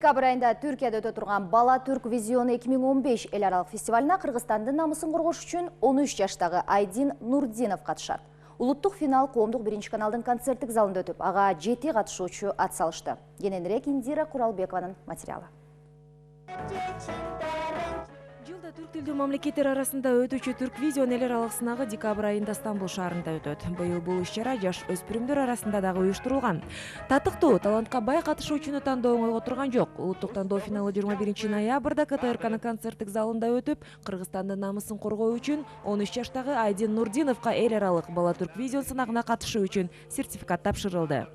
Декабрь айында Түркияда өтө турган Бала Түрк Визионы 2015 эл аралык фестивалына Кыргызстандын намысын коргош үчүн 13 жаштагы Айдин Нурдинов катышат. Улуттук финал Коомдук биринчи каналдын концерттик залында өтүп, ага 7 катышуучу ат салышты. Кененирээк Индира Куралбекованын материалы. Жылда түрк тилдүү мамлекеттер арасында өтүүчү Түрк Визион эл аралык сынагы декабрь айында Стамбул шаарында өтөт. Быйыл бул иш-чара жаш өспүрүмдөр арасында дагы уюштурулган. Татыктуу, талантка бай катышуучуну тандоо оңойго турган жок. Улуттук тандоо финалы 21 ноябрда КТРКнын концерттик залында өтүп, Кыргызстандын намысын коргоо үчүн 13 жаштагы Айдин Нурдиновго эл аралык Бала Түрк Визион сынагына катышуу үчүн сертификат тапшырылды.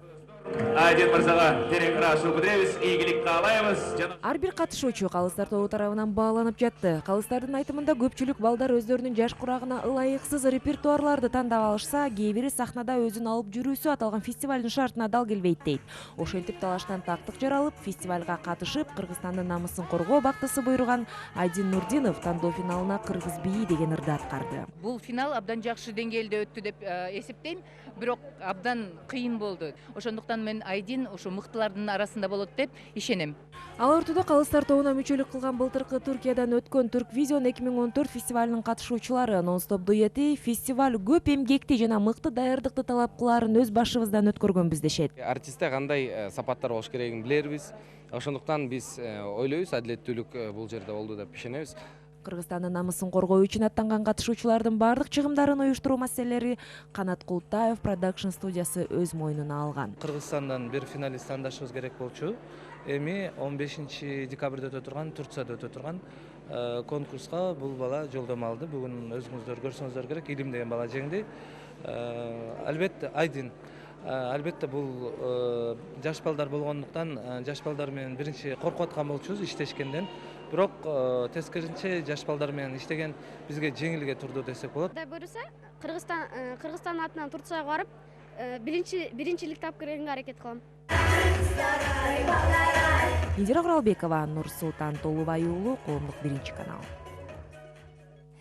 Айдин мырзага терең ырашуу билдиребиз, ийгилик каалайбыз. Ар бир катышуучу калыстар тобу тарабынан бааланып жатты. Калыстардын айтымында көпчүлүк балдар өздөрүнүн жаш курагына ылайыксыз репертуарларды тандап алышса, кээ бири сахнада өзүн алып жүрүүсү аталган фестивалдын шартына дал келбейт дейт. Ошентип талаштан тактык жаралып, фестивалга катышып, Кыргызстандын намысын коргоо бактысы буйруган Айдин Нурдинов тандоо финалына кыргыз бийи деген ырды аткарды. Бул финал абдан жакшы деңгээлде өттү деп эсептейм, бирок абдан кыйын болду. Ошондуктан мен Айдин ошо мыктылардын арасында болот деп ишенем. Ал ортодо калыстар тобуна мүчөлүк кылган былтыркы Түркиядан өткөн Түрк Визион 2014 фестивалынын катышуучулары нон-стоп дуэти фестиваль көп эмгекти жана мыкты даярдыкты талап кылаарын өз башыбыздан өткөргөнбүз дешет. Артистте кандай сапаттар болуш керегин билербиз. Ошондуктан биз ойлойбуз, адилеттүүлүк бул жерде болду деп ишенебиз. Кыргызстандын намысын коргоо үчүн аттанган катышуучулардын бардык чыгымдарын уюштуруу маселелери Канат Култаев продакшн студиясы өз мойнуна алган. Кыргызстандан бир финалист тандашыбыз керек болчу. Эми 15 декабрда өтө турган, Турцияда өтө турган конкурска бул бала жолдомо алды. Бүгүн өзүңүздөр көрсөңүздөр керек, Илим деген бала жеңди. Албетте Айдин. Албетте бул жаш балдар болгондуктан жаш балдар менен биринчи коркуп аткан болчубуз иштешкенден. Бирок тескерисинче жаш балдар менен иштеген бизге жеңилге турду десек болот. Кудай буйруса, Кыргызстан атынан Турцияга барып, биринчилик тапкырганга аракет кылам. Индира Куралбекова, Нурсултан Толубай уулу, Коомдук биринчи канал.